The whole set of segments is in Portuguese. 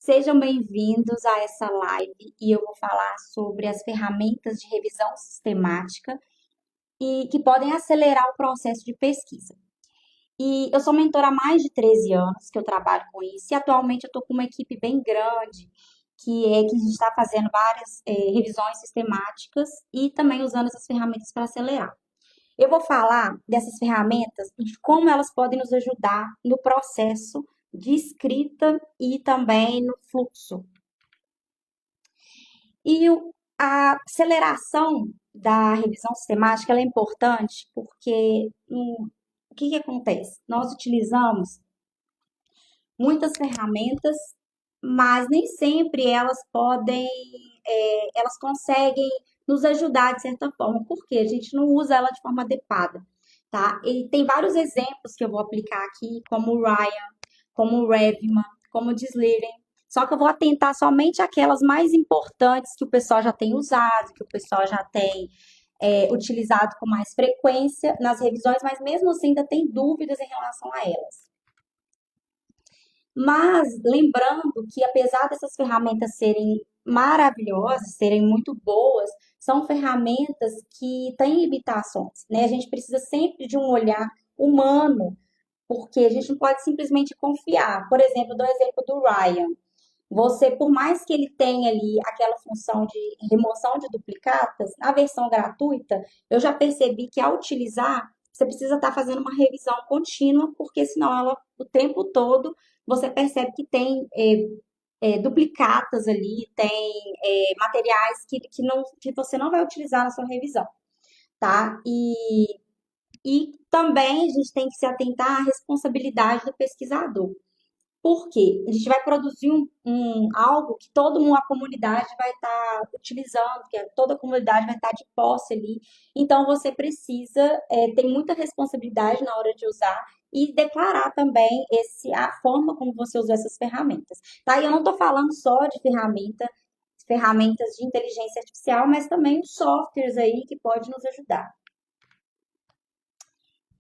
Sejam bem-vindos a essa live e eu vou falar sobre as ferramentas de revisão sistemática e que podem acelerar o processo de pesquisa. E eu sou mentora há mais de 13 anos que eu trabalho com isso e atualmente eu estou com uma equipe bem grande que a gente está fazendo várias revisões sistemáticas e também usando essas ferramentas para acelerar. Eu vou falar dessas ferramentas e de como elas podem nos ajudar no processo de escrita e também no fluxo. A aceleração da revisão sistemática ela é importante porque o que acontece? Nós utilizamos muitas ferramentas, mas nem sempre elas conseguem nos ajudar de certa forma, porque a gente não usa ela de forma adequada, tá? E tem vários exemplos que eu vou aplicar aqui, como o Ryan, como o Revman, como o Disliren. Só que eu vou atentar somente aquelas mais importantes que o pessoal já tem usado, que o pessoal já tem utilizado com mais frequência nas revisões, mas mesmo assim ainda tem dúvidas em relação a elas. Mas lembrando que apesar dessas ferramentas serem maravilhosas, serem muito boas, são ferramentas que têm limitações, né? A gente precisa sempre de um olhar humano, porque a gente não pode simplesmente confiar. Por exemplo, do exemplo do Ryan. Você, por mais que ele tenha ali aquela função de remoção de duplicatas, na versão gratuita, eu já percebi que ao utilizar, você precisa estar fazendo uma revisão contínua, porque senão ela, o tempo todo, você percebe que tem duplicatas ali, tem materiais que você não vai utilizar na sua revisão, tá? E também a gente tem que se atentar à responsabilidade do pesquisador. Por quê? A gente vai produzir algo que toda a comunidade vai estar utilizando, que toda a comunidade vai estar de posse ali. Então, você precisa ter muita responsabilidade na hora de usar e declarar também a forma como você usou essas ferramentas. Tá? E eu não estou falando só de ferramentas de inteligência artificial, mas também os softwares aí que podem nos ajudar.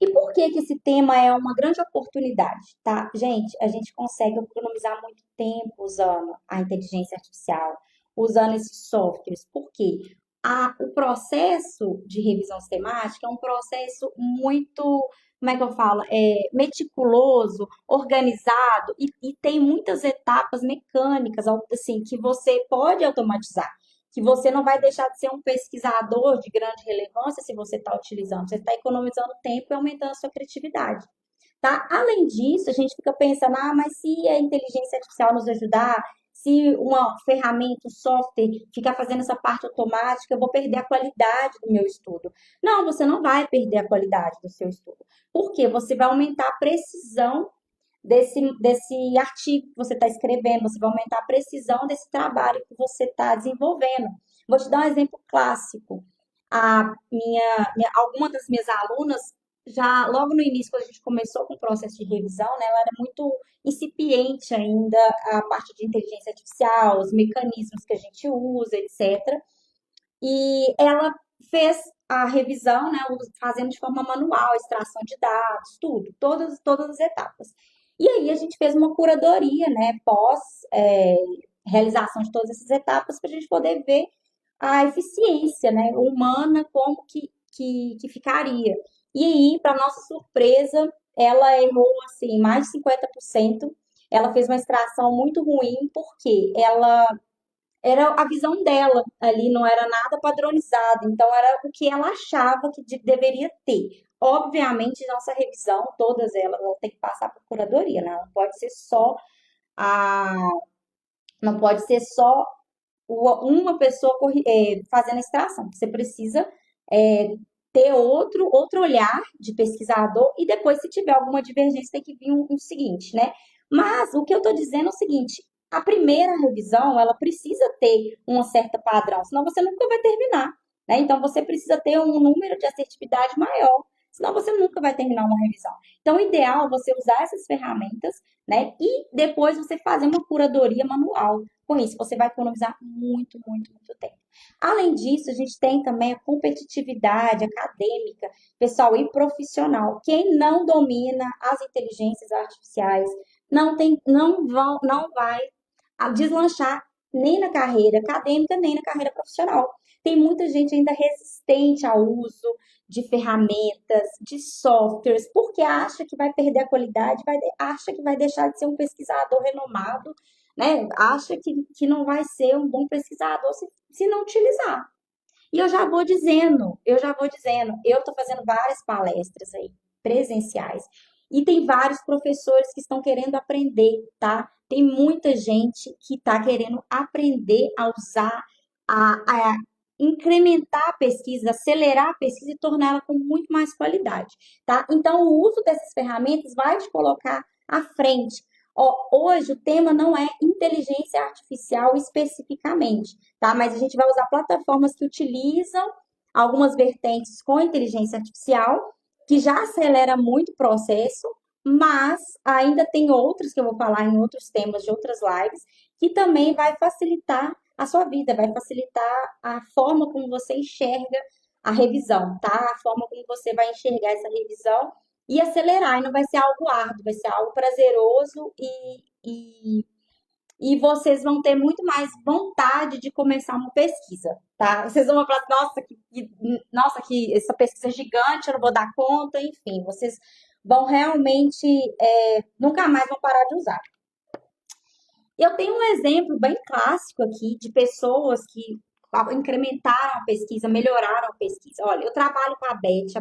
E por que que esse tema é uma grande oportunidade, tá? Gente, a gente consegue economizar muito tempo usando a inteligência artificial, usando esses softwares. Por quê? O processo de revisão sistemática é um processo muito, como é que eu falo? Meticuloso, organizado e tem muitas etapas mecânicas, assim, que você pode automatizar que você não vai deixar de ser um pesquisador de grande relevância se você está utilizando. Você está economizando tempo e aumentando a sua criatividade. Tá? Além disso, a gente fica pensando, mas se a inteligência artificial nos ajudar, se uma ferramenta, um software ficar fazendo essa parte automática, eu vou perder a qualidade do meu estudo. Não, você não vai perder a qualidade do seu estudo. Por quê? Você vai aumentar a precisão desse artigo que você está escrevendo, você vai aumentar a precisão desse trabalho que você está desenvolvendo. Vou te dar um exemplo clássico. Alguma das minhas alunas, já logo no início, quando a gente começou com o processo de revisão, né, ela era muito incipiente ainda, a parte de inteligência artificial, os mecanismos que a gente usa, etc. E ela fez a revisão, né, fazendo de forma manual, extração de dados, tudo, todas as etapas. E aí a gente fez uma curadoria, né, pós realização de todas essas etapas, para a gente poder ver a eficiência, né, humana, como que ficaria. E aí, para nossa surpresa, ela errou, assim, mais de 50%. Ela fez uma extração muito ruim, porque ela era a visão dela ali, não era nada padronizado, então era o que ela achava que deveria ter. Obviamente, nossa revisão, todas elas vão ter que passar por curadoria, né? A, não pode ser só uma pessoa fazendo a extração. Você precisa ter outro olhar de pesquisador e depois, se tiver alguma divergência, tem que vir um seguinte, né? Mas o que eu estou dizendo é o seguinte: a primeira revisão ela precisa ter um certo padrão, senão você nunca vai terminar, né? Então você precisa ter um número de assertividade maior, senão você nunca vai terminar uma revisão. Então, o ideal é você usar essas ferramentas, né? E depois você fazer uma curadoria manual. Com isso, você vai economizar muito, muito, muito tempo. Além disso, a gente tem também a competitividade acadêmica, pessoal, e profissional. Quem não domina as inteligências artificiais não vai a deslanchar nem na carreira acadêmica, nem na carreira profissional. Tem muita gente ainda resistente ao uso de ferramentas, de softwares, porque acha que vai perder a qualidade, acha que vai deixar de ser um pesquisador renomado, né? Acha que não vai ser um bom pesquisador se não utilizar. E eu estou fazendo várias palestras aí, presenciais, e tem vários professores que estão querendo aprender, tá? Tem muita gente que está querendo aprender a usar, a incrementar a pesquisa, acelerar a pesquisa e torná-la com muito mais qualidade, tá? Então, o uso dessas ferramentas vai te colocar à frente. Ó, hoje o tema não é inteligência artificial especificamente, tá? Mas a gente vai usar plataformas que utilizam algumas vertentes com inteligência artificial, que já acelera muito o processo, mas ainda tem outros que eu vou falar em outros temas de outras lives, que também vai facilitar a sua vida, vai facilitar a forma como você enxerga a revisão, tá? A forma como você vai enxergar essa revisão e acelerar, e não vai ser algo árduo, vai ser algo prazeroso e vocês vão ter muito mais vontade de começar uma pesquisa, tá? Vocês vão falar, nossa, que essa pesquisa é gigante, eu não vou dar conta, enfim, vocês vão realmente nunca mais vão parar de usar. Eu tenho um exemplo bem clássico aqui de pessoas que incrementaram a pesquisa, melhoraram a pesquisa. Olha, eu trabalho com a Beth,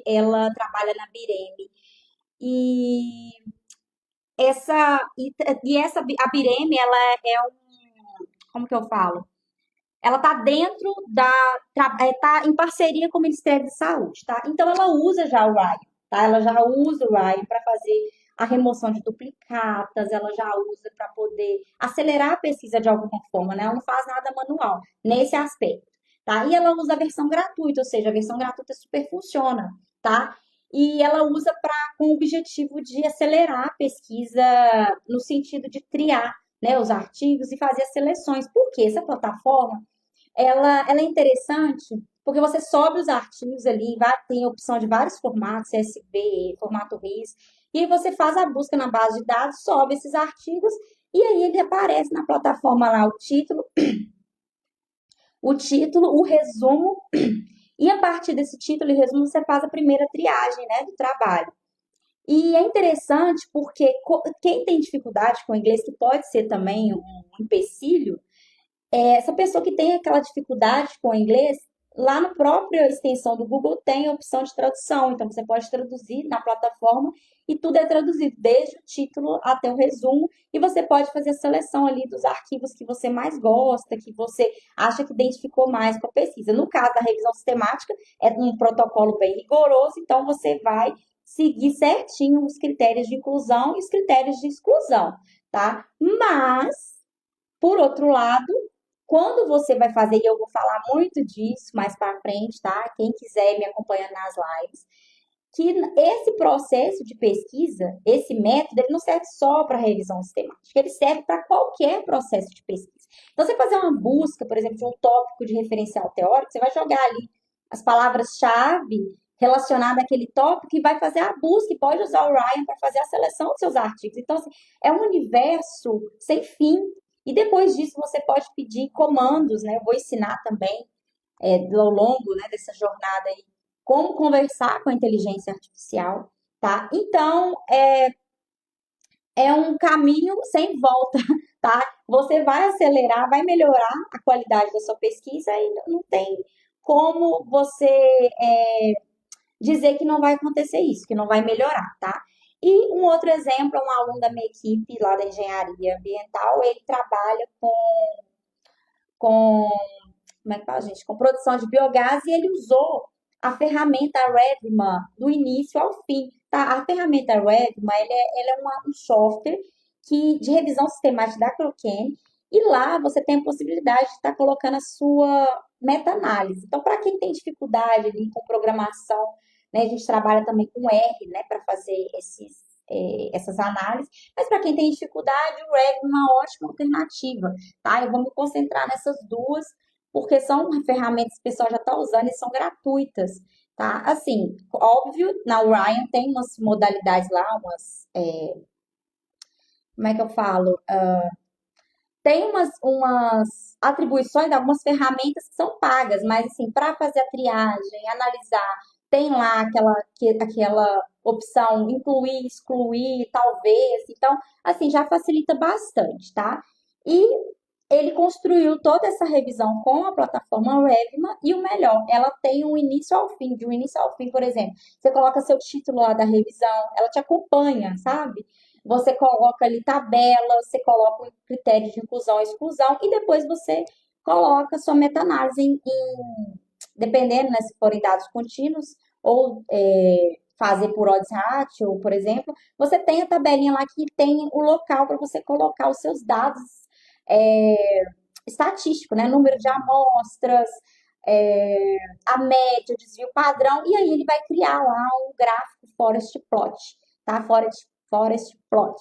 ela trabalha na Bireme, e a Bireme, ela como que eu falo? Ela está dentro tá em parceria com o Ministério da Saúde, tá? Então ela usa já o Ryan, tá? Ela já usa o Ryan para fazer a remoção de duplicatas, ela já usa para poder acelerar a pesquisa de alguma forma, né? Ela não faz nada manual nesse aspecto, tá? E ela usa a versão gratuita, ou seja, a versão gratuita super funciona, tá? E ela usa com o objetivo de acelerar a pesquisa no sentido de triar, né, os artigos e fazer as seleções. Porque essa plataforma ela é interessante porque você sobe os artigos ali, tem a opção de vários formatos, CSV, formato RIS, e aí você faz a busca na base de dados, sobe esses artigos, e aí ele aparece na plataforma lá o resumo, e a partir desse título e resumo você faz a primeira triagem, né, do trabalho. E é interessante porque quem tem dificuldade com o inglês, que pode ser também um empecilho, essa pessoa que tem aquela dificuldade com o inglês, lá na própria extensão do Google tem a opção de tradução. Então, você pode traduzir na plataforma e tudo é traduzido, desde o título até o resumo. E você pode fazer a seleção ali dos arquivos que você mais gosta, que você acha que identificou mais com a pesquisa. No caso da revisão sistemática, é um protocolo bem rigoroso, então você vai seguir certinho os critérios de inclusão e os critérios de exclusão, tá? Mas, por outro lado, quando você vai fazer, e eu vou falar muito disso mais para frente, tá? Quem quiser me acompanhar nas lives, que esse processo de pesquisa, esse método, ele não serve só para revisão sistemática, ele serve para qualquer processo de pesquisa. Então, você fazer uma busca, por exemplo, de um tópico de referencial teórico, você vai jogar ali as palavras-chave relacionadas àquele tópico e vai fazer a busca, e pode usar o Ryan para fazer a seleção dos seus artigos. Então, assim, é um universo sem fim. E depois disso, você pode pedir comandos, né? Eu vou ensinar também, ao longo, né, dessa jornada aí, como conversar com a inteligência artificial, tá? Então, é um caminho sem volta, tá? Você vai acelerar, vai melhorar a qualidade da sua pesquisa e não tem como você dizer que não vai acontecer isso, que não vai melhorar, tá? E um outro exemplo, um aluno da minha equipe lá da engenharia ambiental, ele trabalha com como é que fala, gente? Com produção de biogás e ele usou a ferramenta Revman do início ao fim, tá? A ferramenta Revman, ela é um software de revisão sistemática da Cloquene e lá você tem a possibilidade de estar colocando a sua meta-análise. Então, para quem tem dificuldade ali com programação, né, a gente trabalha também com R, né, para fazer essas análises, mas para quem tem dificuldade, o Revman é uma ótima alternativa, tá? Eu vou me concentrar nessas duas porque são ferramentas que o pessoal já está usando e são gratuitas, tá? Assim, óbvio, na Orion tem umas modalidades lá, como é que eu falo? Tem umas atribuições, algumas ferramentas que são pagas, mas assim, para fazer a triagem, analisar, tem lá aquela opção incluir, excluir, talvez. Então, assim, já facilita bastante, tá? E ele construiu toda essa revisão com a plataforma Revima e o melhor, ela tem um início ao fim, de um início ao fim, por exemplo. Você coloca seu título lá da revisão, ela te acompanha, sabe? Você coloca ali tabela, você coloca o critério de inclusão e exclusão e depois você coloca sua meta-análise dependendo, né, se forem dados contínuos ou fazer por odds ratio, por exemplo, você tem a tabelinha lá que tem o local para você colocar os seus dados é, estatísticos, né, número de amostras, a média, o desvio padrão, e aí ele vai criar lá um gráfico forest plot, tá? Forest plot.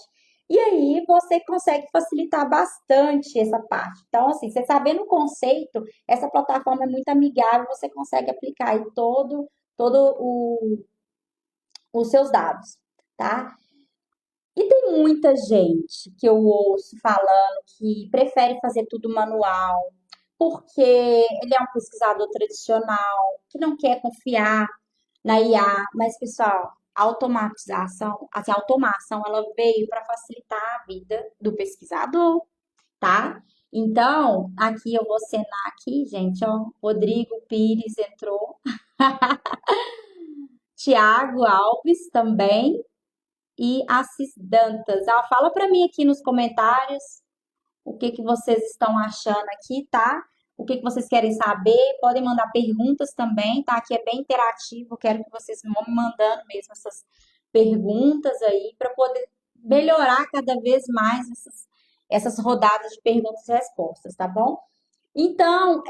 E aí você consegue facilitar bastante essa parte. Então, assim, você sabendo o conceito, essa plataforma é muito amigável, você consegue aplicar aí todo os seus dados, tá? E tem muita gente que eu ouço falando que prefere fazer tudo manual, porque ele é um pesquisador tradicional, que não quer confiar na IA, mas pessoal, a automatização, assim, a automação, ela veio para facilitar a vida do pesquisador, tá? Então, aqui eu vou cenar aqui, gente, ó, Rodrigo Pires entrou, Tiago Alves também e Assis Dantas. Ah, fala para mim aqui nos comentários o que que vocês estão achando aqui, tá? O que que vocês querem saber? Podem mandar perguntas também, tá? Aqui é bem interativo, quero que vocês vão me mandando mesmo essas perguntas aí para poder melhorar cada vez mais essas rodadas de perguntas e respostas, tá bom? Então,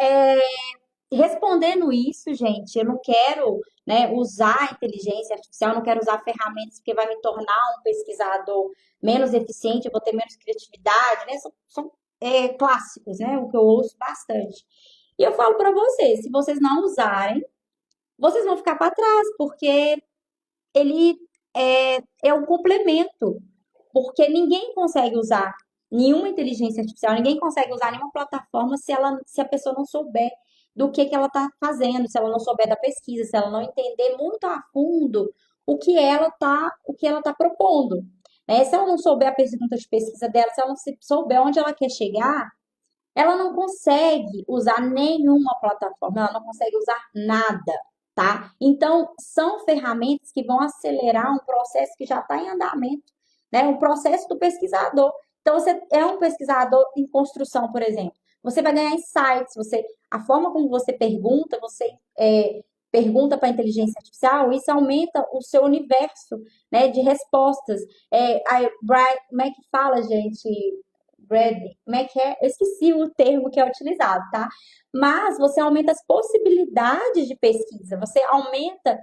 respondendo isso, gente, eu não quero, né, usar a inteligência artificial, eu não quero usar ferramentas porque vai me tornar um pesquisador menos eficiente, eu vou ter menos criatividade, né? São clássicos, né? O que eu ouço bastante. E eu falo para vocês, se vocês não usarem, vocês vão ficar para trás, porque ele é um complemento, porque ninguém consegue usar nenhuma inteligência artificial, ninguém consegue usar nenhuma plataforma se a pessoa não souber do que ela está fazendo, se ela não souber da pesquisa, se ela não entender muito a fundo o que ela tá propondo. Né? Se ela não souber a pergunta de pesquisa dela, se ela não souber onde ela quer chegar, ela não consegue usar nenhuma plataforma, ela não consegue usar nada, tá? Então, são ferramentas que vão acelerar um processo que já está em andamento, né? Um processo do pesquisador. Então, você é um pesquisador em construção, por exemplo. Você vai ganhar insights, a forma como você pergunta, pergunta para a inteligência artificial, isso aumenta o seu universo, né, de respostas. Como é que fala, gente? Brad, como é que é? Eu esqueci o termo que é utilizado, tá? Mas você aumenta as possibilidades de pesquisa, você aumenta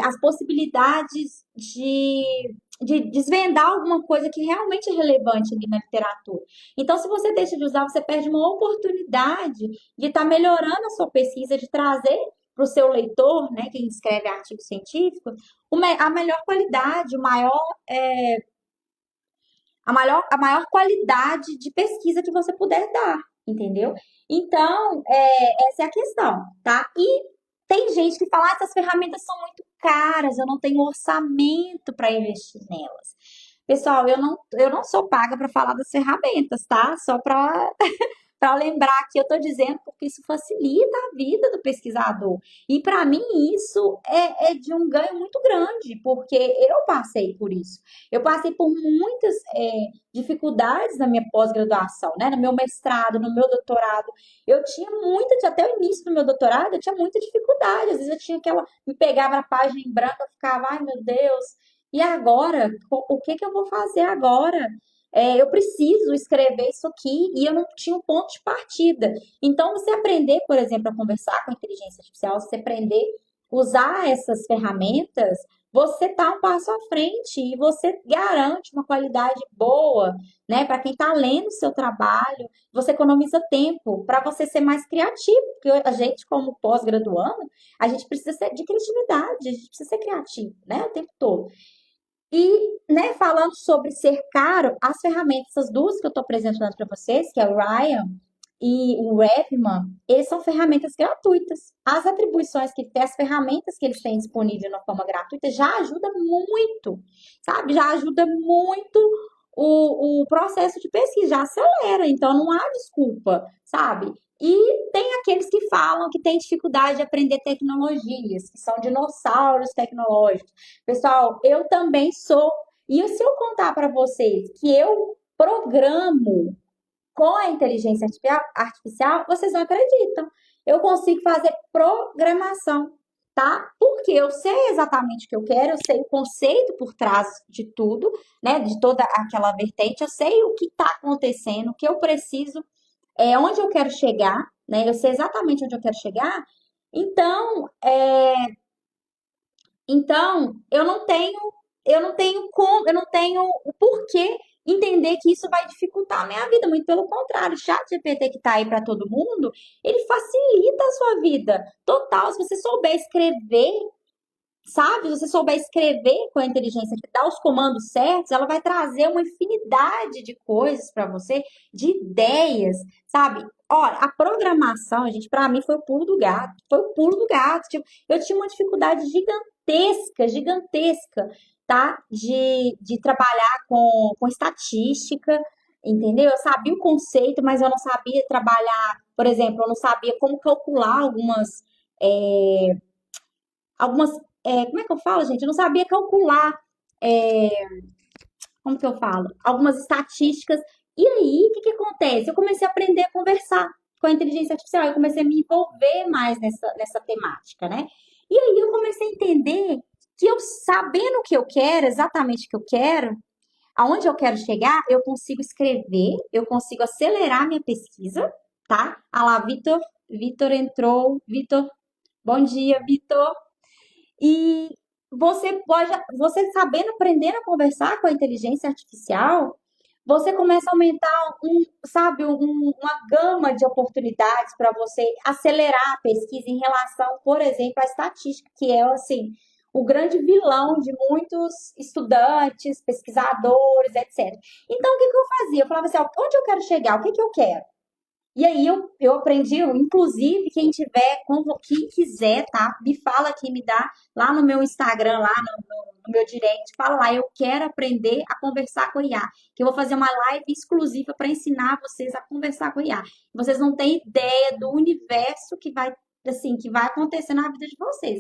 as possibilidades de desvendar alguma coisa que realmente é relevante ali na literatura. Então, se você deixa de usar, você perde uma oportunidade de estar melhorando a sua pesquisa, de trazer para o seu leitor, né, quem escreve artigo científico, a melhor qualidade, a maior qualidade de pesquisa que você puder dar, entendeu? Então, essa é a questão, tá? E tem gente que fala, essas ferramentas são muito caras, eu não tenho orçamento para investir nelas. Pessoal, eu não sou paga para falar das ferramentas, tá? Só para lembrar que eu estou dizendo porque isso facilita a vida do pesquisador. E para mim isso é de um ganho muito grande, porque eu passei por isso. Eu passei por muitas dificuldades na minha pós-graduação, né? No meu mestrado, no meu doutorado. Eu tinha até o início do meu doutorado, eu tinha muita dificuldade. Às vezes eu tinha me pegava na página em branco, eu ficava, ai meu Deus, e agora? O que que eu vou fazer agora? Eu preciso escrever isso aqui e eu não tinha um ponto de partida. Então, você aprender, por exemplo, a conversar com a inteligência artificial, você aprender a usar essas ferramentas, você está um passo à frente e você garante uma qualidade boa, né, para quem está lendo o seu trabalho, você economiza tempo para você ser mais criativo, porque a gente, como pós-graduando, a gente precisa de criatividade, a gente precisa ser criativo, né, o tempo todo. E, né, falando sobre ser caro, as ferramentas, essas duas que eu estou apresentando para vocês, que é o Ryan e o Webman, eles são ferramentas gratuitas. As atribuições que tem, as ferramentas que eles têm disponível na forma gratuita já ajuda muito, sabe? Já ajuda muito o processo de pesquisa, já acelera, então não há desculpa, sabe? E tem aqueles que falam que têm dificuldade de aprender tecnologias, que são dinossauros tecnológicos. Pessoal, eu também sou. E se eu contar para vocês que eu programo com a inteligência artificial, vocês não acreditam. Eu consigo fazer programação, tá? Porque eu sei exatamente o que eu quero, eu sei o conceito por trás de tudo, né? De toda aquela vertente, eu sei o que está acontecendo, o que eu preciso, onde eu quero chegar, né? Eu sei exatamente onde eu quero chegar. Então, eu não tenho o porquê entender que isso vai dificultar a minha vida, muito pelo contrário, o chat GPT que está aí para todo mundo, ele facilita a sua vida total, se você souber escrever, sabe? Se você souber escrever com a inteligência, que dá os comandos certos, ela vai trazer uma infinidade de coisas para você, de ideias, sabe? Olha, a programação, gente, para mim foi o pulo do gato. Foi o pulo do gato. Tipo, eu tinha uma dificuldade gigantesca, gigantesca, tá? De trabalhar com estatística, entendeu? Eu sabia o conceito, mas eu não sabia trabalhar, por exemplo, eu não sabia como calcular é, algumas, como é que eu falo, gente? Eu não sabia calcular, é, como que eu falo? Algumas estatísticas. E aí, o que que acontece? Eu comecei a aprender a conversar com a inteligência artificial, eu comecei a me envolver mais nessa temática, né? E aí eu comecei a entender que eu sabendo o que eu quero, exatamente o que eu quero, aonde eu quero chegar, eu consigo escrever, eu consigo acelerar minha pesquisa, tá? Ah lá, Vitor entrou, Vitor, bom dia, Vitor. E você sabendo, aprendendo a conversar com a inteligência artificial, você começa a aumentar uma gama de oportunidades para você acelerar a pesquisa em relação, por exemplo, à estatística, que é assim, o grande vilão de muitos estudantes, pesquisadores, etc. Então, o que que eu fazia? Eu falava assim, ó, onde eu quero chegar? O que que eu quero? E aí eu aprendi, inclusive, quem tiver, quem quiser, tá? Me fala aqui, me dá lá no meu Instagram, lá no meu direct, fala lá, eu quero aprender a conversar com o IA, que eu vou fazer uma live exclusiva para ensinar vocês a conversar com o IA. Vocês não têm ideia do universo que vai, assim, que vai acontecer na vida de vocês,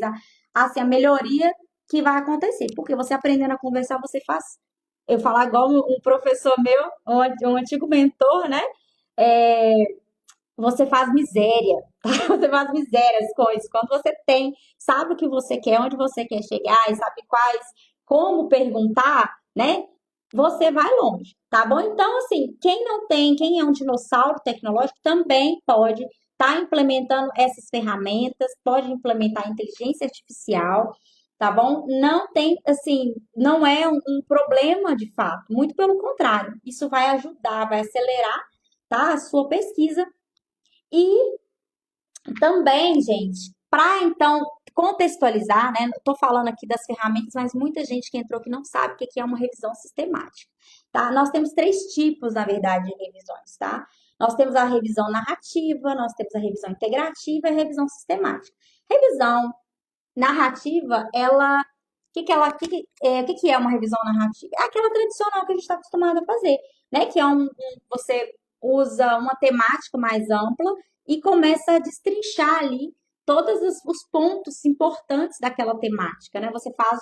assim, a melhoria que vai acontecer, porque você aprendendo a conversar, você faz, eu falar igual um professor meu, um antigo mentor, né? É, você faz miséria, tá? Você faz miséria as coisas. Quando você tem, sabe o que você quer, onde você quer chegar e sabe como perguntar, né? Você vai longe, tá bom? Então, assim, quem não tem, quem é um dinossauro tecnológico também pode estar implementando essas ferramentas, pode implementar a inteligência artificial, tá bom? Não tem, assim, não é um problema de fato, muito pelo contrário, isso vai ajudar, vai acelerar, tá? A sua pesquisa e também, gente, para então contextualizar, né? Estou falando aqui das ferramentas, mas muita gente que entrou que não sabe o que é uma revisão sistemática, tá? Nós temos três tipos, na verdade, de revisões, tá? Nós temos a revisão narrativa, nós temos a revisão integrativa e a revisão sistemática. Revisão narrativa, o que que é uma revisão narrativa? É aquela tradicional que a gente está acostumado a fazer, né? Que é você usa uma temática mais ampla e começa a destrinchar ali todos os pontos importantes daquela temática, né? Você faz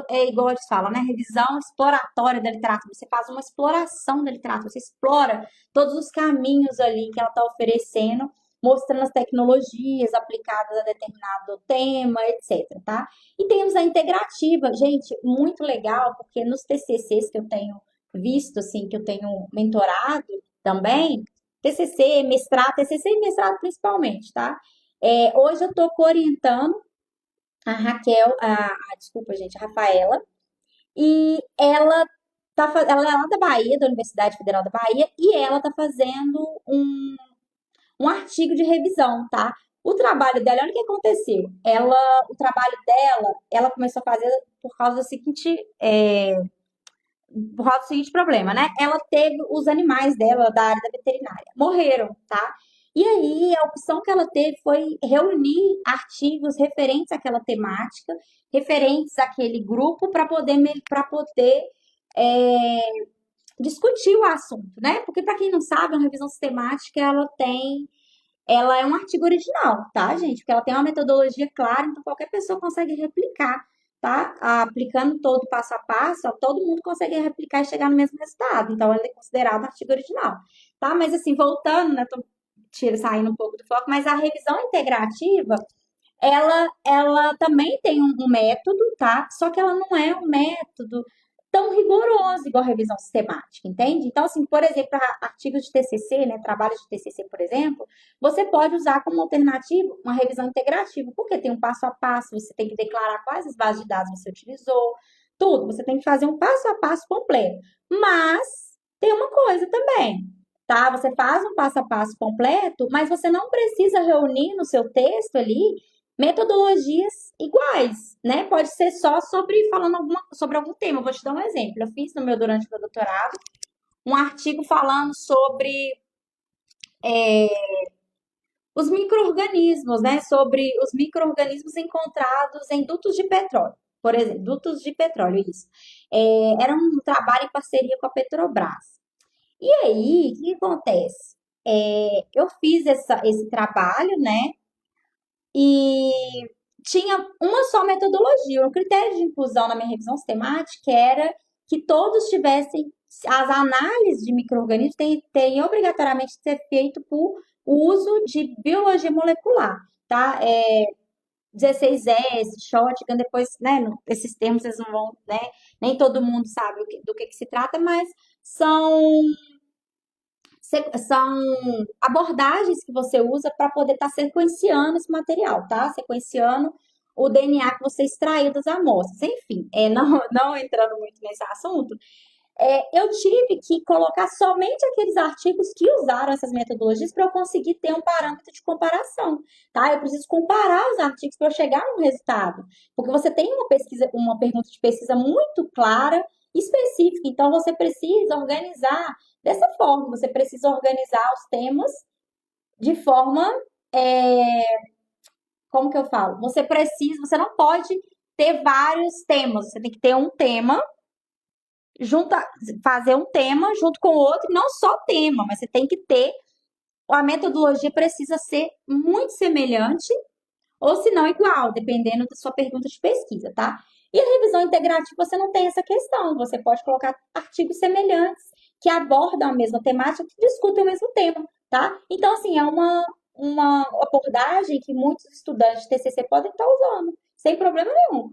é igual eles falam, né? Revisão exploratória da literatura. Você faz uma exploração da literatura, você explora todos os caminhos ali que ela está oferecendo, mostrando as tecnologias aplicadas a determinado tema, etc, tá? E temos a integrativa, gente, muito legal, porque nos TCCs que eu tenho visto, assim, que eu tenho mentorado também, TCC e mestrado principalmente, tá? Hoje eu estou orientando a Raquel, desculpa, gente, a Rafaela, e ela é lá da Bahia, da Universidade Federal da Bahia, e ela tá fazendo um artigo de revisão, tá? O trabalho dela, olha o que aconteceu. O trabalho dela, ela começou a fazer por causa do seguinte, por causa do seguinte problema, né? Ela teve os animais dela da área da veterinária, morreram, tá? E aí a opção que ela teve foi reunir artigos referentes àquela temática, referentes àquele grupo, para poder é, discutir o assunto, né? Porque para quem não sabe, a revisão sistemática ela é um artigo original, tá, gente? Porque ela tem uma metodologia clara, então qualquer pessoa consegue replicar, tá? Aplicando todo passo a passo, todo mundo consegue replicar e chegar no mesmo resultado. Então, ela é considerada artigo original, tá? Mas assim, voltando, né? Tô saindo um pouco do foco, mas a revisão integrativa, ela também tem um método, tá? Só que ela não é um método tão rigoroso igual a revisão sistemática, entende? Então, assim, por exemplo, para artigos de TCC, né, trabalhos de TCC, por exemplo, você pode usar como alternativa uma revisão integrativa, porque tem um passo a passo, você tem que declarar quais as bases de dados você utilizou, tudo, você tem que fazer um passo a passo completo. Mas tem uma coisa também, tá? Você faz um passo a passo completo, mas você não precisa reunir no seu texto ali metodologias iguais, né? Pode ser só sobre algum tema. Eu vou te dar um exemplo. Eu fiz durante o meu doutorado um artigo falando sobre os micro-organismos, né? Sobre os micro-organismos encontrados em dutos de petróleo. Por exemplo, dutos de petróleo, isso. Era um trabalho em parceria com a Petrobras. E aí, o que acontece? Eu fiz esse trabalho, né? E tinha uma só metodologia. O critério de inclusão na minha revisão sistemática era que todos tivessem as análises de micro-organismos têm obrigatoriamente que ser feito por uso de biologia molecular, tá? 16S, shotgun, depois, né, esses termos vocês não vão, né, nem todo mundo sabe do que se trata, mas são são abordagens que você usa para poder estar sequenciando esse material, tá? Sequenciando o DNA que você extraiu das amostras. Enfim, não entrando muito nesse assunto, eu tive que colocar somente aqueles artigos que usaram essas metodologias para eu conseguir ter um parâmetro de comparação, tá? Eu preciso comparar os artigos para eu chegar no resultado, porque você tem uma pergunta de pesquisa muito clara, específica, então você precisa organizar dessa forma, você precisa organizar os temas de forma, é, como que eu falo? Você não pode ter vários temas, você tem que ter um tema junta, fazer um tema junto com o outro, e não só tema, mas você tem que ter, a metodologia precisa ser muito semelhante, ou se não igual, dependendo da sua pergunta de pesquisa, tá? E a revisão integrativa você não tem essa questão, você pode colocar artigos semelhantes que abordam a mesma temática, que discutem o mesmo tema, tá? Então, assim, é uma abordagem que muitos estudantes de TCC podem estar usando, sem problema nenhum.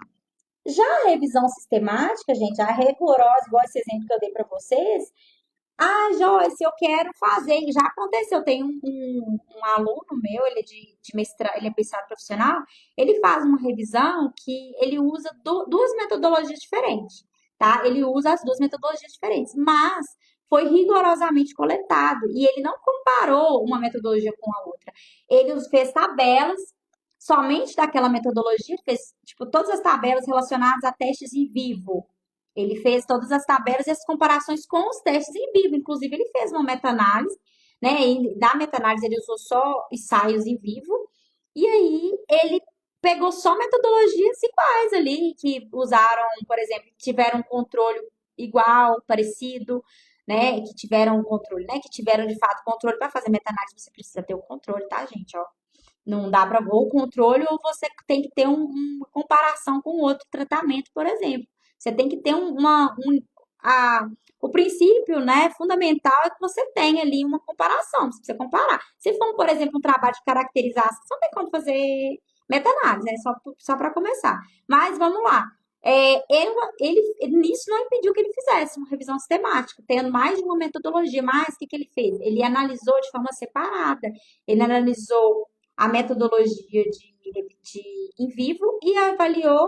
Já a revisão sistemática, gente, a rigorosa, igual esse exemplo que eu dei para vocês, Joyce, eu quero fazer, já aconteceu, tem um aluno meu, ele é de mestrado, ele é mestrado profissional, ele faz uma revisão que ele usa duas metodologias diferentes, tá? Ele usa as duas metodologias diferentes, mas foi rigorosamente coletado e ele não comparou uma metodologia com a outra. Ele fez tabelas somente daquela metodologia, fez tipo todas as tabelas relacionadas a testes em vivo. Ele fez todas as tabelas e as comparações com os testes em vivo. Inclusive, ele fez uma meta-análise, né? E da meta-análise, ele usou só ensaios em vivo. E aí, ele pegou só metodologias iguais ali, que usaram, por exemplo, que tiveram um controle igual, parecido, né? Que tiveram um controle, né? Que tiveram, de fato, controle. Para fazer meta-análise, você precisa ter o controle, tá, gente? Ó, não dá para ou controle ou você tem que ter uma comparação com outro tratamento, por exemplo. Você tem que ter o princípio, né, fundamental é que você tenha ali uma comparação, você precisa comparar. Se for, por exemplo, um trabalho de caracterização, você não tem como fazer meta-análise, né, só para começar. Mas vamos lá. Nisso não impediu que ele fizesse uma revisão sistemática, tendo mais de uma metodologia, mas o que ele fez? Ele analisou de forma separada, ele analisou a metodologia de in vivo e avaliou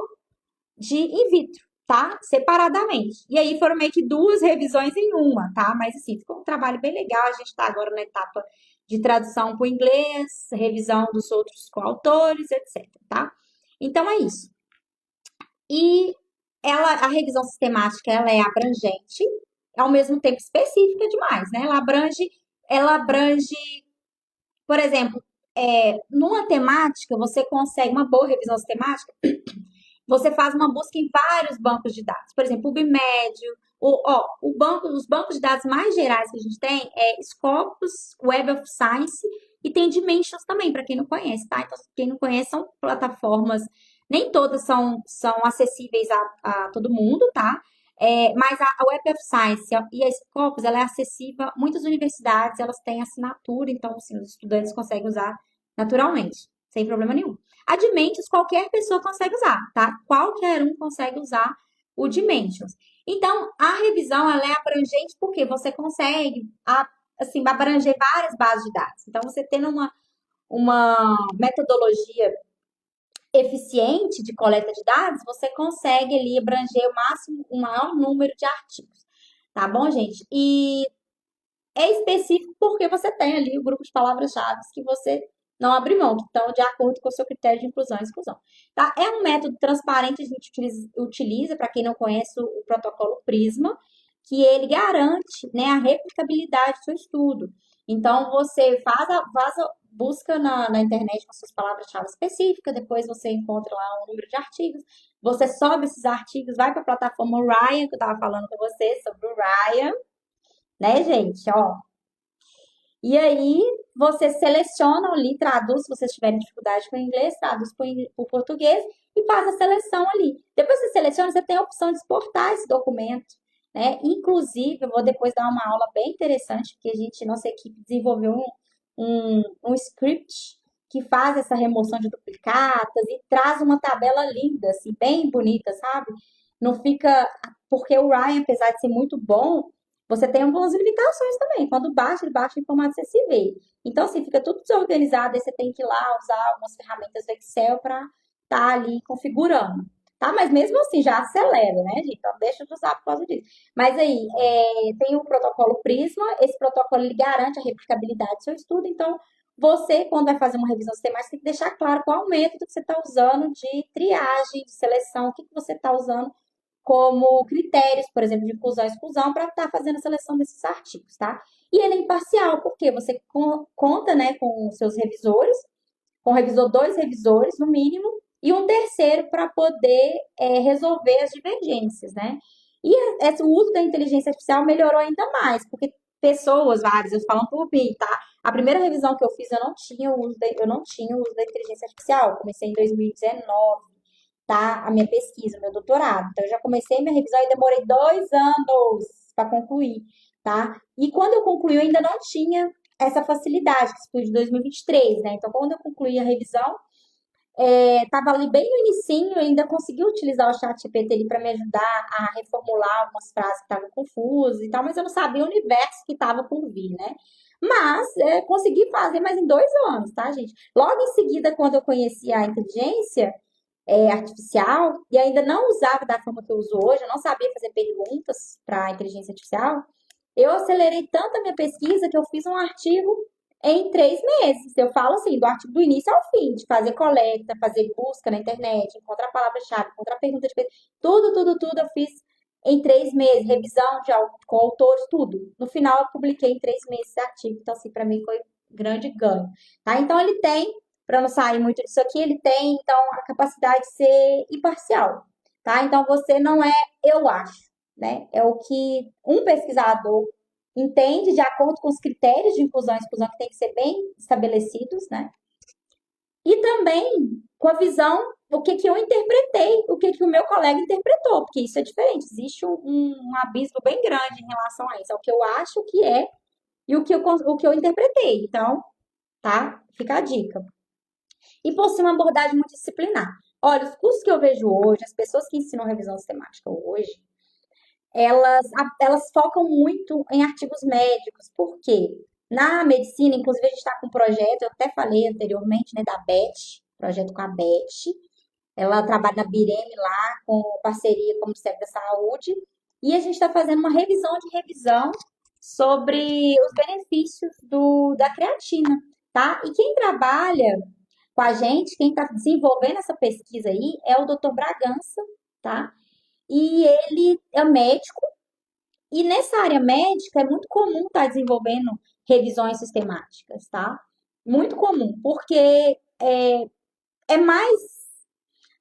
de in vitro. tá? Separadamente. E aí foram meio que duas revisões em uma, tá? Mas assim, ficou um trabalho bem legal. A gente está agora na etapa de tradução para o inglês, revisão dos outros coautores, etc, tá? Então é isso. E a revisão sistemática, ela é abrangente, ao mesmo tempo específica demais, né? Ela abrange, por exemplo, numa temática, você consegue uma boa revisão sistemática, você faz uma busca em vários bancos de dados. Por exemplo, o PubMed, os bancos de dados mais gerais que a gente tem é Scopus, Web of Science e tem Dimensions também, para quem não conhece, tá? Então, quem não conhece, são plataformas, nem todas são acessíveis a todo mundo, tá? Mas a Web of Science e a Scopus, ela é acessível, muitas universidades, elas têm assinatura, então, assim, os estudantes conseguem usar naturalmente, sem problema nenhum. A Dimensions qualquer pessoa consegue usar, tá? Qualquer um consegue usar o Dimensions. Então, a revisão ela é abrangente porque você consegue assim, abranger várias bases de dados. Então, você tendo uma metodologia eficiente de coleta de dados, você consegue ali abranger o maior número de artigos. Tá bom, gente? E é específico porque você tem ali o grupo de palavras-chave que você não abre mão, que estão de acordo com o seu critério de inclusão e exclusão. Tá? É um método transparente, a gente utiliza, para quem não conhece, o protocolo Prisma, que ele garante, né, a replicabilidade do seu estudo. Então, você busca na internet com suas palavras-chave específicas, depois você encontra lá um número de artigos, você sobe esses artigos, vai para a plataforma Ryan, que eu estava falando com você sobre o Ryan, né, gente? Ó, e aí, você seleciona ali, traduz, se vocês tiverem dificuldade com o inglês, traduz para o português e faz a seleção ali. Depois que você seleciona, você tem a opção de exportar esse documento, né? Inclusive, eu vou depois dar uma aula bem interessante, porque nossa equipe desenvolveu um script que faz essa remoção de duplicatas e traz uma tabela linda, assim, bem bonita, sabe? Não fica. Porque o Ryan, apesar de ser muito bom, você tem algumas limitações também. Quando baixa, ele baixa em formato CSV. Então, assim, fica tudo desorganizado, aí você tem que ir lá usar algumas ferramentas do Excel para estar ali configurando. Tá? Mas mesmo assim, já acelera, né, gente? Então, deixa de usar por causa disso. Mas aí, tem o protocolo Prisma, esse protocolo ele garante a replicabilidade do seu estudo, então, você, quando vai fazer uma revisão sistemática, tem que deixar claro qual o método que você está usando de triagem, de seleção, o que você está usando como critérios, por exemplo, de inclusão e exclusão, para estar fazendo a seleção desses artigos, tá? E ele é imparcial, porque você conta, né, com seus revisores, com dois revisores, no mínimo, e um terceiro para poder resolver as divergências, né? E o uso da inteligência artificial melhorou ainda mais, porque pessoas, várias, eu falo por mim, tá? A primeira revisão que eu fiz, eu não tinha o uso da inteligência artificial. Eu comecei em 2019, tá? A minha pesquisa, meu doutorado. Então, eu já comecei minha revisão e demorei 2 anos para concluir, tá? E quando eu concluí, eu ainda não tinha essa facilidade, que isso foi de 2023, né? Então, quando eu concluí a revisão, estava ali bem no inicinho, eu ainda consegui utilizar o chat GPT ali para me ajudar a reformular algumas frases que estavam confusas e tal, mas eu não sabia o universo que estava por vir, né? Mas consegui fazer mais em 2 anos, tá, gente? Logo em seguida, quando eu conheci a inteligência artificial e ainda não usava da forma que eu uso hoje, eu não sabia fazer perguntas para a inteligência artificial, eu acelerei tanto a minha pesquisa que eu fiz um artigo em 3 meses. Eu falo assim, do artigo do início ao fim, de fazer coleta, fazer busca na internet, encontrar palavra-chave, encontrar pergunta de pesquisa, tudo eu fiz em 3 meses, revisão com autores, tudo. No final, eu publiquei em 3 meses esse artigo. Então, assim, para mim foi um grande ganho. Tá? Então, ele tem, para não sair muito disso aqui, ele tem, então, a capacidade de ser imparcial. Tá? Então, você não é eu acho, né? É o que um pesquisador entende de acordo com os critérios de inclusão e exclusão que tem que ser bem estabelecidos, né? E também com a visão, o que eu interpretei, o que o meu colega interpretou, porque isso é diferente, existe um abismo bem grande em relação a isso, é o que eu acho que é e o que eu interpretei. Então, tá? Fica a dica. E possui uma abordagem multidisciplinar. Olha, os cursos que eu vejo hoje, as pessoas que ensinam revisão sistemática hoje, elas focam muito em artigos médicos. Por quê? Na medicina, inclusive, a gente está com um projeto, eu até falei anteriormente, né, da BET, projeto com a BET, Ela trabalha na Bireme lá, com parceria com o Ministério da Saúde, e a gente está fazendo uma revisão de revisão sobre os benefícios da creatina, tá? E quem trabalha com a gente, quem está desenvolvendo essa pesquisa aí é o Dr. Bragança, tá? E ele é médico, e nessa área médica é muito comum estar desenvolvendo revisões sistemáticas, tá? Muito comum, porque é mais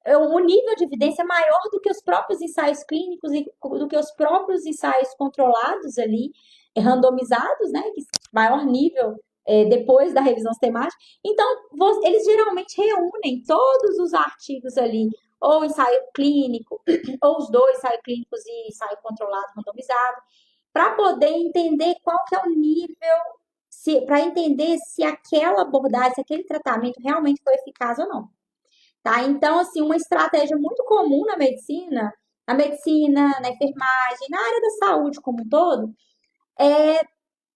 o nível de evidência é maior do que os próprios ensaios clínicos e do que os próprios ensaios controlados ali, randomizados, né? Maior nível depois da revisão sistemática. Então, eles geralmente reúnem todos os artigos ali, ou ensaio clínico, ou os dois, ensaio clínicos e ensaio controlado, randomizado, para poder entender qual que é o nível, para entender se aquela abordagem, se aquele tratamento realmente foi eficaz ou não. Tá? Então, assim, uma estratégia muito comum na medicina, na enfermagem, na área da saúde como um todo, é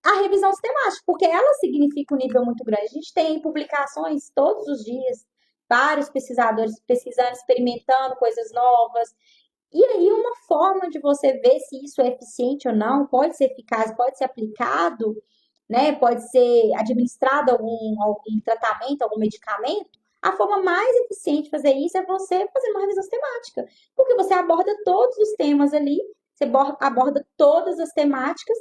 a revisão sistemática, porque ela significa um nível muito grande. A gente tem publicações todos os dias, vários pesquisadores pesquisando, experimentando coisas novas. E aí, uma forma de você ver se isso é eficiente ou não, pode ser eficaz, pode ser aplicado, né? Pode ser administrado algum tratamento, algum medicamento. A forma mais eficiente de fazer isso é você fazer uma revisão sistemática, porque você aborda todos os temas ali, você aborda todas as temáticas,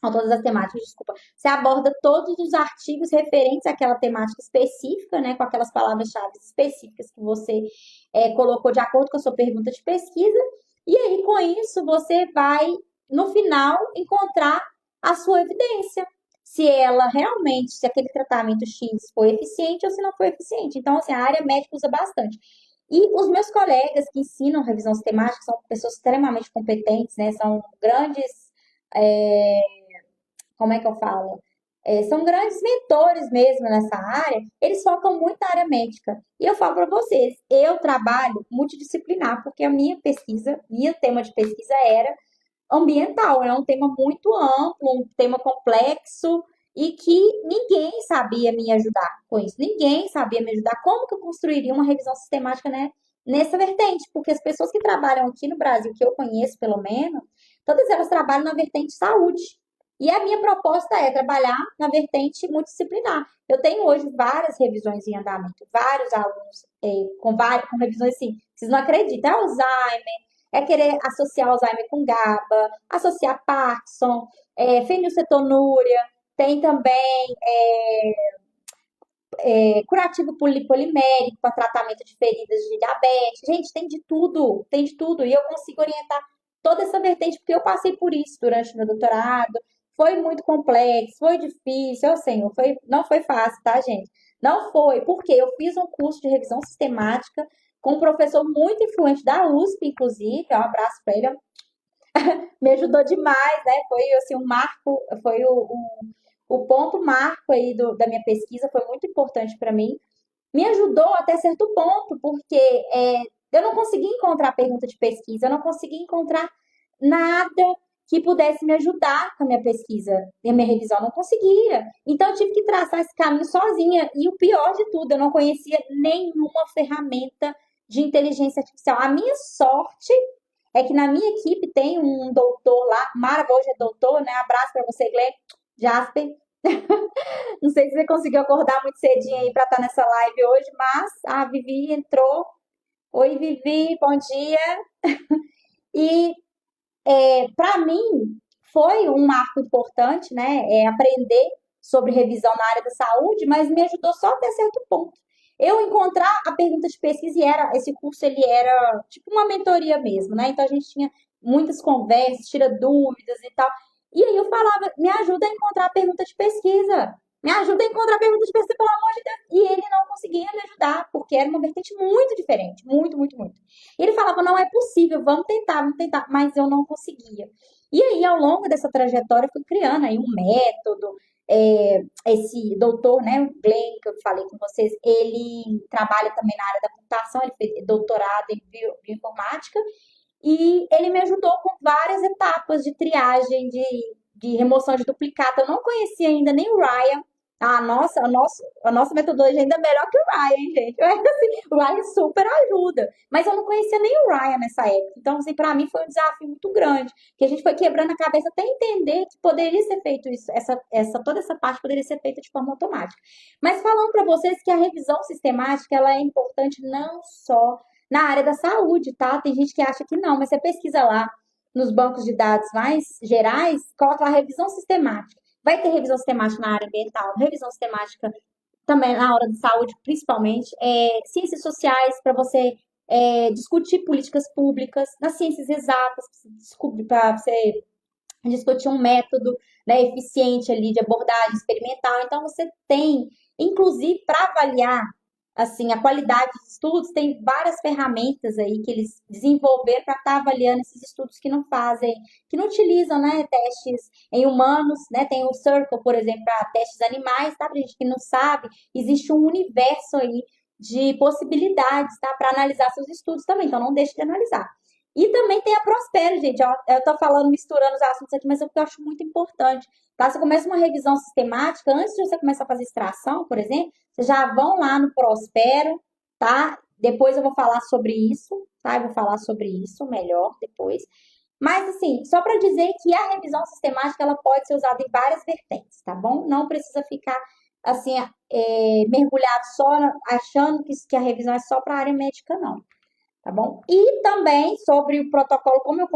não todas as temáticas, desculpa, você aborda todos os artigos referentes àquela temática específica, né, com aquelas palavras-chave específicas que você colocou de acordo com a sua pergunta de pesquisa, e aí com isso você vai, no final, encontrar a sua evidência, se ela realmente, se aquele tratamento X foi eficiente ou se não foi eficiente. Então, assim, a área médica usa bastante. E os meus colegas que ensinam revisão sistemática são pessoas extremamente competentes, né? São grandes, é, como é que eu falo? São grandes mentores mesmo nessa área, eles focam muito na área médica. E eu falo para vocês, eu trabalho multidisciplinar, porque a minha pesquisa, meu tema de pesquisa era ambiental, é um tema muito amplo, um tema complexo e que ninguém sabia me ajudar com isso. Ninguém sabia me ajudar. Como que eu construiria uma revisão sistemática, né, nessa vertente? Porque as pessoas que trabalham aqui no Brasil, que eu conheço pelo menos, todas elas trabalham na vertente saúde. E a minha proposta é trabalhar na vertente multidisciplinar. Eu tenho hoje várias revisões em andamento, vários alunos com revisões assim, vocês não acreditam, é Alzheimer, é querer associar Alzheimer com GABA, associar Parkinson, fenilcetonúria, tem também curativo polimérico para tratamento de feridas de diabetes. Gente, tem de tudo, tem de tudo. E eu consigo orientar toda essa vertente, porque eu passei por isso durante o meu doutorado. Foi muito complexo, foi difícil, eu sei, não foi fácil, tá, gente? Não foi, porque eu fiz um curso de revisão sistemática com um professor muito influente da USP, inclusive, um abraço para ele, me ajudou demais, né? Foi assim um marco, foi o ponto marco aí da minha pesquisa, foi muito importante para mim. Me ajudou até certo ponto, porque eu não consegui encontrar pergunta de pesquisa, eu não consegui encontrar nada que pudesse me ajudar com a minha pesquisa e a minha revisão, eu não conseguia. Então eu tive que traçar esse caminho sozinha. E o pior de tudo, eu não conhecia nenhuma ferramenta de inteligência artificial. A minha sorte é que na minha equipe tem um doutor lá, Mara hoje é doutor, né? Abraço para você, Glenn, Jasper. Não sei se você conseguiu acordar muito cedinho aí para estar nessa live hoje, mas a Vivi entrou. Oi, Vivi, bom dia. E para mim foi um marco importante, né? Aprender sobre revisão na área da saúde, mas me ajudou só até certo ponto. Eu encontrar a pergunta de pesquisa e esse curso ele era tipo uma mentoria mesmo, né? Então a gente tinha muitas conversas, tira dúvidas e tal. E aí eu falava, me ajuda a encontrar a pergunta de pesquisa. Me ajuda a encontrar a pergunta de pesquisa, pelo amor de Deus. E ele não conseguia me ajudar, porque era uma vertente muito diferente. Muito, muito, muito. E ele falava, não é possível, vamos tentar. Mas eu não conseguia. E aí, ao longo dessa trajetória, eu fui criando aí um método. Esse doutor, né, o Glenn, que eu falei com vocês, ele trabalha também na área da computação, ele fez doutorado em bioinformática, e ele me ajudou com várias etapas de triagem, de remoção de duplicata. Eu não conhecia ainda nem o Ryan, A nossa metodologia ainda é melhor que o Ryan, gente. Mas, assim, o Ryan super ajuda. Mas eu não conhecia nem o Ryan nessa época. Então, assim, para mim foi um desafio muito grande. Que a gente foi quebrando a cabeça até entender que poderia ser feito isso, toda essa parte poderia ser feita de forma automática. Mas falando para vocês que a revisão sistemática ela é importante não só na área da saúde, tá? Tem gente que acha que não, mas você pesquisa lá nos bancos de dados mais gerais, coloca lá revisão sistemática. Vai ter revisão sistemática na área ambiental, revisão sistemática também na hora de saúde, principalmente, ciências sociais, para você discutir políticas públicas, nas ciências exatas, para você discutir um método, né, eficiente ali de abordagem experimental. Então, você tem, inclusive, para avaliar assim a qualidade dos estudos, tem várias ferramentas aí que eles desenvolveram para estar avaliando esses estudos que não fazem, que não utilizam, né, testes em humanos, né? Tem o Circle, por exemplo, para testes animais, tá? Pra gente que não sabe, existe um universo aí de possibilidades, tá? Para analisar seus estudos também, então não deixe de analisar. E também tem a Prospero, gente. Ó, eu tô falando, misturando os assuntos aqui, mas é porque eu acho muito importante. Tá? Você começa uma revisão sistemática, antes de você começar a fazer extração, por exemplo, vocês já vão lá no Prospero, tá? Depois eu vou falar sobre isso, tá? Eu vou falar sobre isso melhor depois. Mas, assim, só para dizer que a revisão sistemática, ela pode ser usada em várias vertentes, tá bom? Não precisa ficar, assim, mergulhado só achando que a revisão é só para a área médica, não. Tá bom? E também sobre o protocolo, como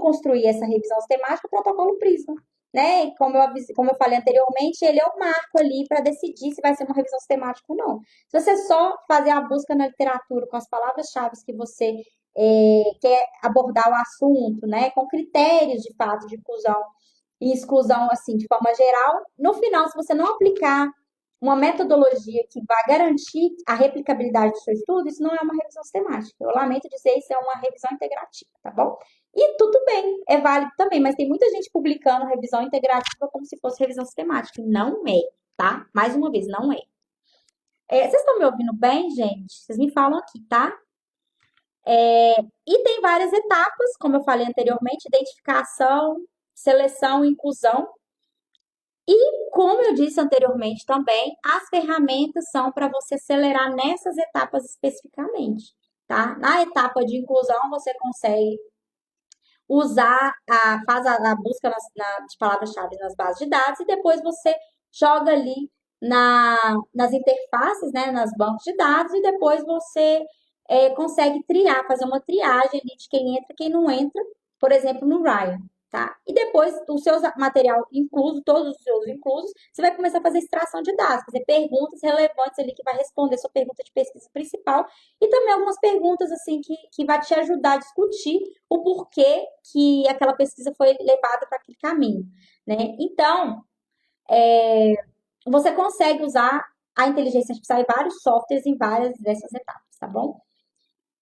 construir essa revisão sistemática, o protocolo Prisma, né? E como eu falei anteriormente, ele é o marco ali para decidir se vai ser uma revisão sistemática ou não. Se você só fazer a busca na literatura com as palavras-chave que você quer abordar o assunto, né? Com critérios de fato de inclusão e exclusão, assim, de forma geral, no final, se você não aplicar uma metodologia que vai garantir a replicabilidade do seu estudo, isso não é uma revisão sistemática. Eu lamento dizer, isso é uma revisão integrativa, tá bom? E tudo bem, é válido também, mas tem muita gente publicando revisão integrativa como se fosse revisão sistemática. Não é, tá? Mais uma vez, não é. Vocês estão me ouvindo bem, gente? Vocês me falam aqui, tá? E tem várias etapas, como eu falei anteriormente, identificação, seleção, inclusão. E, como eu disse anteriormente também, as ferramentas são para você acelerar nessas etapas especificamente, tá? Na etapa de inclusão, você consegue faz a busca de palavras-chave nas bases de dados e depois você joga ali nas interfaces, né, nas bancos de dados e depois você consegue fazer uma triagem ali de quem entra e quem não entra, por exemplo, no Ryan. Tá? E depois, o seu material incluso, todos os seus inclusos, você vai começar a fazer extração de dados, fazer perguntas relevantes ali que vai responder sua pergunta de pesquisa principal e também algumas perguntas assim que vai te ajudar a discutir o porquê que aquela pesquisa foi levada para aquele caminho, né? Então, você consegue usar a inteligência artificial em vários softwares em várias dessas etapas, tá bom?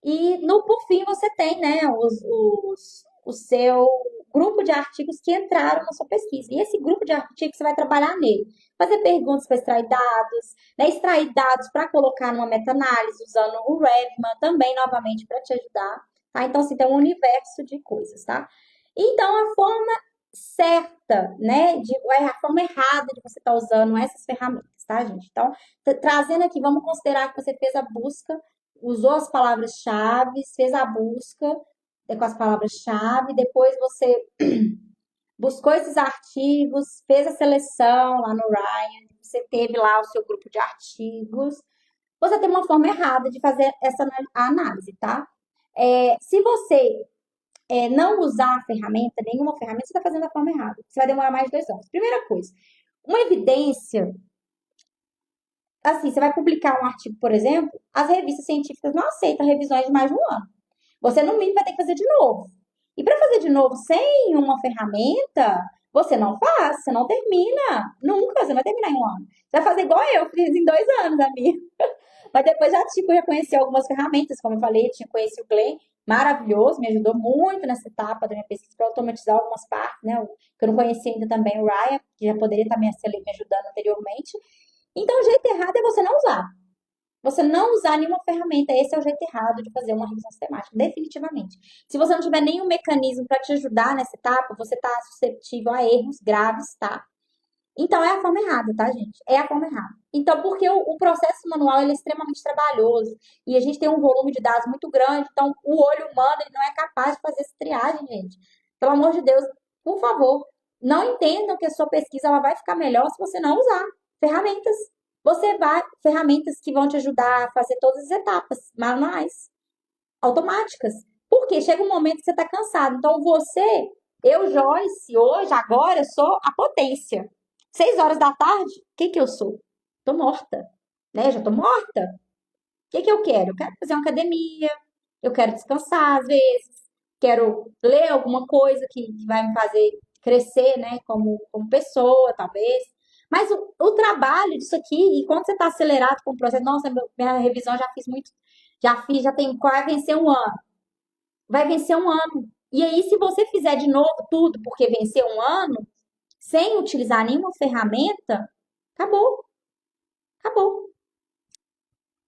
E por fim você tem, né, o seu grupo de artigos que entraram na sua pesquisa. E esse grupo de artigos você vai trabalhar nele. Fazer perguntas para extrair dados, né, extrair dados para colocar numa meta-análise, usando o Revman também, novamente, para te ajudar. Tá? Então, assim, tem um universo de coisas, tá? Então, a forma certa, né, a forma errada de você estar usando essas ferramentas, tá, gente? Então, trazendo aqui, vamos considerar que você fez a busca, usou as palavras-chave, fez a busca com as palavras-chave, depois você buscou esses artigos, fez a seleção lá no Ryan, você teve lá o seu grupo de artigos. Você tem uma forma errada de fazer essa análise, tá? Se você não usar a ferramenta, nenhuma ferramenta, você está fazendo da forma errada. Você vai demorar mais de 2 anos. Primeira coisa, uma evidência, assim, você vai publicar um artigo, por exemplo, as revistas científicas não aceitam revisões de mais de um ano. Você, no mínimo, vai ter que fazer de novo. E para fazer de novo sem uma ferramenta, você não faz, você não termina. Nunca, você não vai terminar em um ano. Você vai fazer igual eu, fiz em 2 anos, amiga. Mas depois já conheci algumas ferramentas, como eu falei, conheci o Glenn, maravilhoso, me ajudou muito nessa etapa da minha pesquisa para automatizar algumas partes, né? Que eu não conhecia ainda também o Ryan, que já poderia estar me ajudando anteriormente. Então, o jeito errado é você não usar. Você não usar nenhuma ferramenta, esse é o jeito errado de fazer uma revisão sistemática, definitivamente. Se você não tiver nenhum mecanismo para te ajudar nessa etapa, você está suscetível a erros graves, tá? Então, é a forma errada, tá, gente? É a forma errada. Então, porque o processo manual ele é extremamente trabalhoso e a gente tem um volume de dados muito grande, então o olho humano ele não é capaz de fazer essa triagem, gente. Pelo amor de Deus, por favor, não entendam que a sua pesquisa ela vai ficar melhor se você não usar ferramentas. Ferramentas que vão te ajudar a fazer todas as etapas manuais, automáticas. Porque chega um momento que você está cansado. Então, eu, Joyce, hoje, agora, eu sou a potência. 6 horas da tarde, o que que eu sou? Tô morta, né? Já tô morta. O que que eu quero? Eu quero fazer uma academia, eu quero descansar às vezes, quero ler alguma coisa que vai me fazer crescer, né? Como pessoa, talvez. Mas o trabalho disso aqui, e quando você está acelerado com o processo, nossa, minha revisão já fiz muito, já fiz, já tem, vai vencer um ano. Vai vencer um ano. E aí, se você fizer de novo tudo porque venceu um ano, sem utilizar nenhuma ferramenta, acabou, acabou,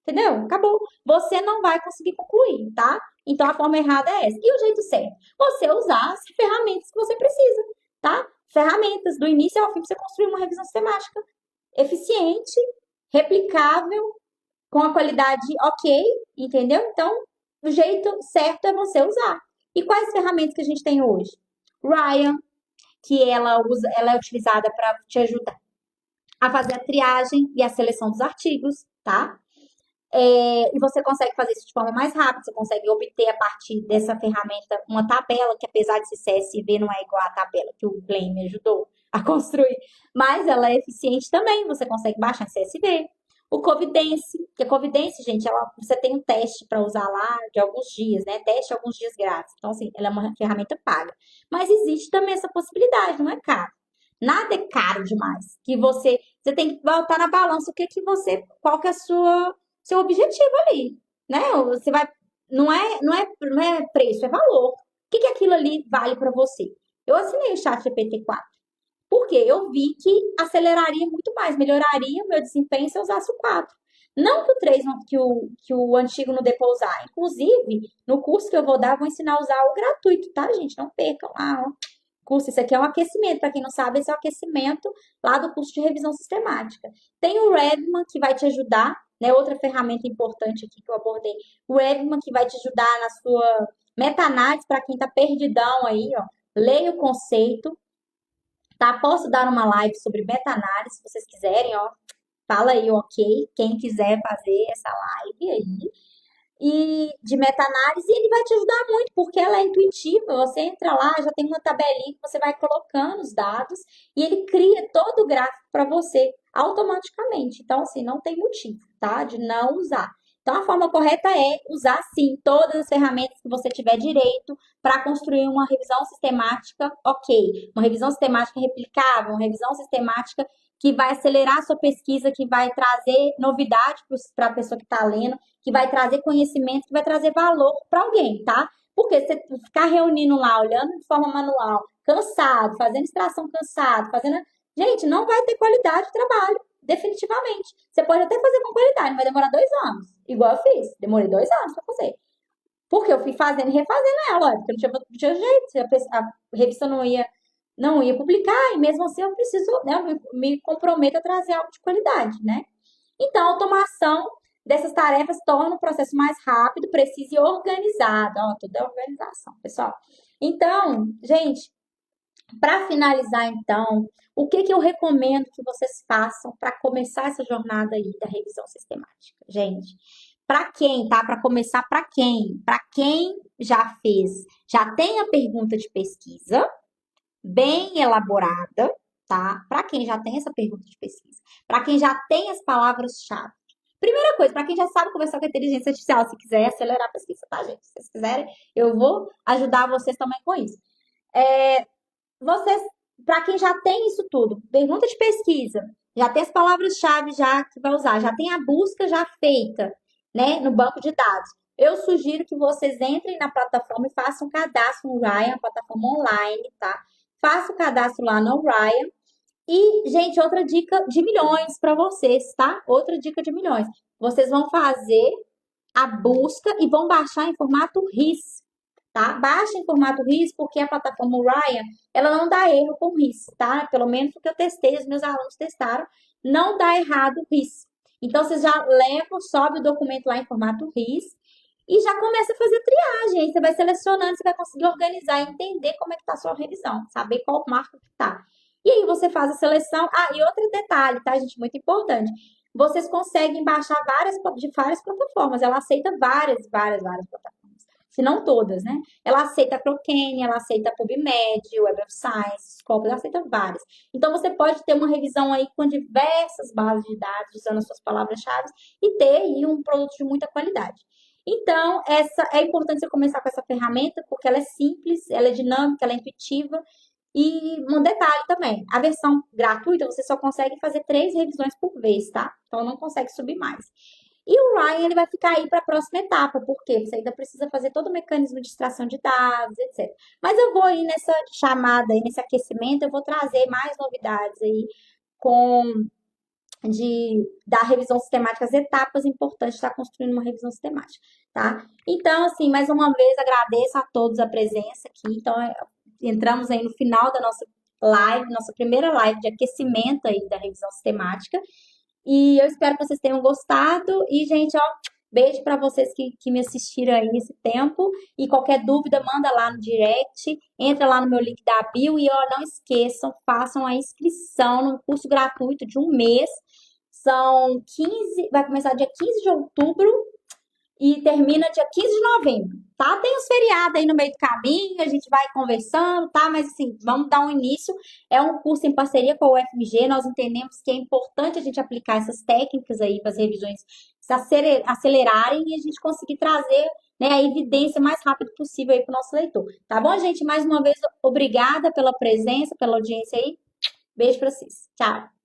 entendeu? Acabou. Você não vai conseguir concluir, tá? Então a forma errada é essa. E o jeito certo? Você usar as ferramentas que você precisa, tá? Ferramentas do início ao fim para você construir uma revisão sistemática eficiente, replicável, com a qualidade ok, entendeu? Então, o jeito certo é você usar. E quais ferramentas que a gente tem hoje? Ryan, que ela é utilizada para te ajudar a fazer a triagem e a seleção dos artigos, tá? E você consegue fazer isso de forma mais rápida, você consegue obter a partir dessa ferramenta uma tabela, que apesar de ser CSV, não é igual à tabela que o Glenn me ajudou a construir, mas ela é eficiente também, você consegue baixar em CSV. O Covidence, que a Covidence, gente, você tem um teste para usar lá de alguns dias, né? Teste alguns dias grátis. Então, assim, ela é uma ferramenta paga. Mas existe também essa possibilidade, não é caro. Nada é caro demais. Que você tem que botar na balança o que que você, qual que é a sua seu objetivo ali, né? Você vai, não é preço, é valor. O que que aquilo ali vale para você? Eu assinei o chat GPT-4 porque eu vi que aceleraria muito mais, melhoraria o meu desempenho se eu usasse o 4. Não que o 3, que o antigo não dê para usar. Inclusive, no curso que eu vou dar, eu vou ensinar a usar o gratuito, tá, gente? Não percam lá, ó. Curso, isso aqui é um aquecimento. Para quem não sabe, esse é o aquecimento lá do curso de revisão sistemática. Tem o Revman, que vai te ajudar, né? Outra ferramenta importante aqui que eu abordei. O Revman, que vai te ajudar na sua meta-análise, para quem está perdidão aí, ó. Leia o conceito, tá? Posso dar uma live sobre meta-análise, se vocês quiserem, ó. Fala aí, ok? Quem quiser fazer essa live aí. E de meta-análise, ele vai te ajudar muito, porque ela é intuitiva. Você entra lá, já tem uma tabelinha que você vai colocando os dados e ele cria todo o gráfico para você automaticamente. Então, assim, não tem motivo, tá? De não usar. Então, a forma correta é usar, sim, todas as ferramentas que você tiver direito para construir uma revisão sistemática, ok. Uma revisão sistemática replicável, uma revisão sistemática que vai acelerar a sua pesquisa, que vai trazer novidade para a pessoa que está lendo, que vai trazer conhecimento, que vai trazer valor para alguém, tá? Porque você ficar reunindo lá, olhando de forma manual, cansado, fazendo extração cansado, fazendo. Gente, não vai ter qualidade de trabalho, definitivamente. Você pode até fazer com qualidade, vai demorar 2 anos. Igual eu fiz. Demorei 2 anos para fazer. Porque eu fui fazendo e refazendo ela, ó, porque não tinha jeito, a revista não ia publicar, e mesmo assim eu preciso, né, eu me comprometo a trazer algo de qualidade, né? Então, a automação dessas tarefas torna o processo mais rápido, preciso e organizado. Ó, tudo é organização, pessoal. Então, gente, para finalizar, então, o que que eu recomendo que vocês façam para começar essa jornada aí da revisão sistemática? Gente, para quem, tá? Para começar, para quem? Para quem já fez, já tem a pergunta de pesquisa bem elaborada, tá? Para quem já tem essa pergunta de pesquisa, para quem já tem as palavras-chave. Primeira coisa, para quem já sabe conversar com a inteligência artificial, se quiser acelerar a pesquisa, tá, gente? Se vocês quiserem, eu vou ajudar vocês também com isso. Vocês, para quem já tem isso tudo, pergunta de pesquisa, já tem as palavras-chave já que vai usar, já tem a busca já feita, né, no banco de dados. Eu sugiro que vocês entrem na plataforma e façam um cadastro no Ryan, a plataforma online, tá? Faça o cadastro lá no Ryan. E, gente, outra dica de milhões para vocês, tá? Outra dica de milhões. Vocês vão fazer a busca e vão baixar em formato RIS. tá? Baixa em formato RIS, porque a plataforma Ryan, ela não dá erro com RIS, tá? Pelo menos o que eu testei, os meus alunos testaram, não dá errado RIS. Então, você já leva, sobe o documento lá em formato RIS e já começa a fazer triagem. Aí você vai selecionando, você vai conseguir organizar e entender como é que tá a sua revisão, saber qual marco que tá. E aí você faz a seleção. Ah, e outro detalhe, tá, gente? Muito importante. Vocês conseguem baixar de várias plataformas. Ela aceita várias plataformas. Se não todas, né? Ela aceita a Crocane, ela aceita a PubMed, Web of Science, Scopus, ela aceita várias. Então, você pode ter uma revisão aí com diversas bases de dados, usando as suas palavras-chave, e ter aí um produto de muita qualidade. Então, essa é importante você começar com essa ferramenta, porque ela é simples, ela é dinâmica, ela é intuitiva. E um detalhe também, a versão gratuita você só consegue fazer 3 revisões por vez, tá? Então não consegue subir mais. E o Ryan ele vai ficar aí para a próxima etapa, porque você ainda precisa fazer todo o mecanismo de extração de dados, etc. Mas eu vou aí nessa chamada, aí, nesse aquecimento, eu vou trazer mais novidades aí com da revisão sistemática, as etapas importantes de estar construindo uma revisão sistemática, tá? Então, assim, mais uma vez agradeço a todos a presença aqui. Então, entramos aí no final da nossa live, nossa primeira live de aquecimento aí da revisão sistemática. E eu espero que vocês tenham gostado. E, gente, ó, beijo para vocês que me assistiram aí nesse tempo. E qualquer dúvida, manda lá no direct, entra lá no meu link da bio e, ó, não esqueçam, façam a inscrição no curso gratuito de um mês. São 15, vai começar dia 15 de outubro e termina dia 15 de novembro, tá? Tem os feriados aí no meio do caminho, a gente vai conversando, tá? Mas assim, vamos dar um início. É um curso em parceria com a UFMG, nós entendemos que é importante a gente aplicar essas técnicas aí para as revisões se acelerarem e a gente conseguir trazer, né, a evidência mais rápido possível aí para o nosso leitor. Tá bom, gente? Mais uma vez, obrigada pela presença, pela audiência aí. Beijo para vocês. Tchau.